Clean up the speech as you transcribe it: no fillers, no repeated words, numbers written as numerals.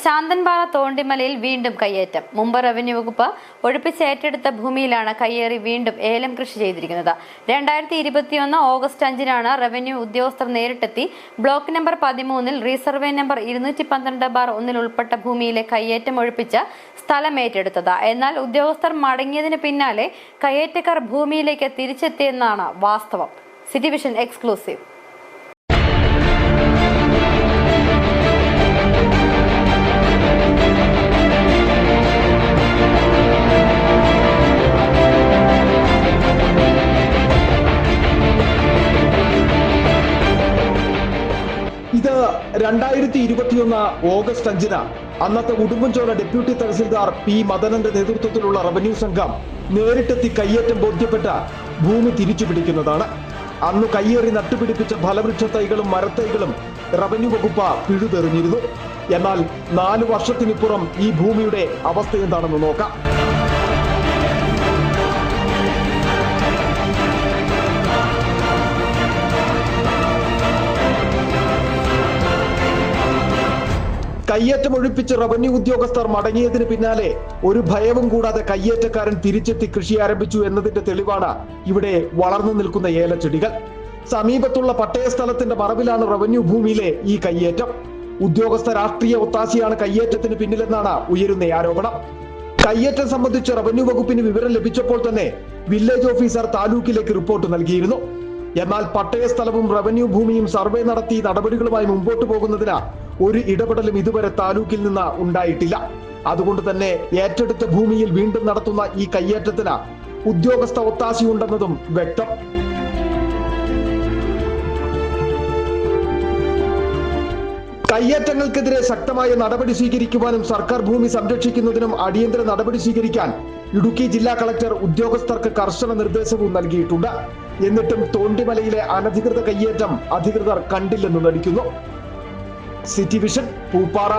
ശാന്തൻപാറ തോണ്ടിമലയിൽ വീണ്ടും കയ്യേറ്റം. മുമ്പ് റവന്യൂ വകുപ്പ് ഒഴിപ്പിച്ച് ഏറ്റെടുത്ത ഭൂമിയിലാണ് കയ്യേറി വീണ്ടും ഏലം കൃഷി ചെയ്തിരിക്കുന്നത്. 2021 ഓഗസ്റ്റ് 5-നാണ് റവന്യൂ ഉദ്യോഗസ്ഥർ നേരിട്ടെത്തി ബ്ലോക്ക് നമ്പർ 13-ൽ റീസർവേ നമ്പർ 212/1 ഉൾപ്പെട്ട ഭൂമിയിലെ കയ്യേറ്റം ഒഴിപ്പിച്ച് സ്ഥലം ഏറ്റെടുത്തത്. എന്നാൽ ഉദ്യോഗസ്ഥർ മടങ്ങിയതിന് പിന്നാലെ കയ്യേറ്റക്കാർ ഭൂമിയിലേക്ക് തിരിച്ചെത്തിയെന്നാണ് വാസ്തവം. City vision exclusive. ഇത് 2021 ഓഗസ്റ്റ് 5-ന് അന്നത്തെ ഉടുമ്പൻചോല ഡെപ്യൂട്ടി തഹസിൽദാർ പി മദനന്റെ നേതൃത്വത്തിലുള്ള റവന്യൂ സംഘം നേരിട്ടെത്തി കയ്യേറ്റം ബോധ്യപ്പെട്ട ഭൂമി തിരിച്ചുപിടിക്കുന്നതാണ്. അന്ന് കയ്യേറി നട്ടുപിടിപ്പിച്ച ഫലവൃക്ഷ തൈകളും മരത്തൈകളും റവന്യൂ വകുപ്പ് പിഴുതെറിഞ്ഞിരുന്നു. എന്നാൽ 4 വർഷത്തിനിപ്പുറം ഈ ഭൂമിയുടെ അവസ്ഥ എന്താണെന്ന് നോക്കാം. കയ്യേറ്റം ഒഴിപ്പിച്ച് റവന്യൂ ഉദ്യോഗസ്ഥർ മടങ്ങിയതിന് പിന്നാലെ ഒരു ഭയവും കൂടാതെ കയ്യേറ്റക്കാരൻ തിരിച്ചെത്തി കൃഷി ആരംഭിച്ചു എന്നതിന്റെ തെളിവാണ് ഇവിടെ വളർന്നു നിൽക്കുന്ന ഏലച്ചെടികൾ. സമീപത്തുള്ള പട്ടയ സ്ഥലത്തിന്റെ മറവിലാണ് റവന്യൂ ഭൂമിയിലെ ഈ കയ്യേറ്റം. ഉദ്യോഗസ്ഥ രാഷ്ട്രീയ ഒത്താശയാണ് കയ്യേറ്റത്തിന് പിന്നിലെന്നാണ് ഉയരുന്ന ആരോപണം. കയ്യേറ്റം സംബന്ധിച്ച് റവന്യൂ വകുപ്പിന് വിവരം ലഭിച്ചപ്പോൾ തന്നെ വില്ലേജ് ഓഫീസർ താലൂക്കിലേക്ക് റിപ്പോർട്ട് നൽകിയിരുന്നു. എന്നാൽ പട്ടയ സ്ഥലവും റവന്യൂ ഭൂമിയും സർവേ നടത്തി നടപടികളുമായി മുമ്പോട്ട് പോകുന്നതിന് ഒരു ഇടപെടലും ഇതുവരെ താലൂക്കിൽ നിന്ന് ഉണ്ടായിട്ടില്ല. അതുകൊണ്ട് തന്നെ ഏറ്റെടുത്ത ഭൂമിയിൽ വീണ്ടും നടത്തുന്ന ഈ കയ്യേറ്റത്തിന് ഉദ്യോഗസ്ഥ ഒത്താശയുണ്ടെന്നതും വ്യക്തം. കയ്യേറ്റങ്ങൾക്കെതിരെ ശക്തമായ നടപടി സ്വീകരിക്കുവാനും സർക്കാർ ഭൂമി സംരക്ഷിക്കുന്നതിനും അടിയന്തര നടപടി സ്വീകരിക്കാൻ ഇടുക്കി ജില്ലാ കളക്ടർ ഉദ്യോഗസ്ഥർക്ക് കർശന നിർദ്ദേശവും നൽകിയിട്ടുണ്ട്. എന്നിട്ടും തോണ്ടിമലയിലെ അനധികൃത കയ്യേറ്റം അധികൃതർ കണ്ടില്ലെന്ന് നടിക്കുന്നു. City vision, Pooppara.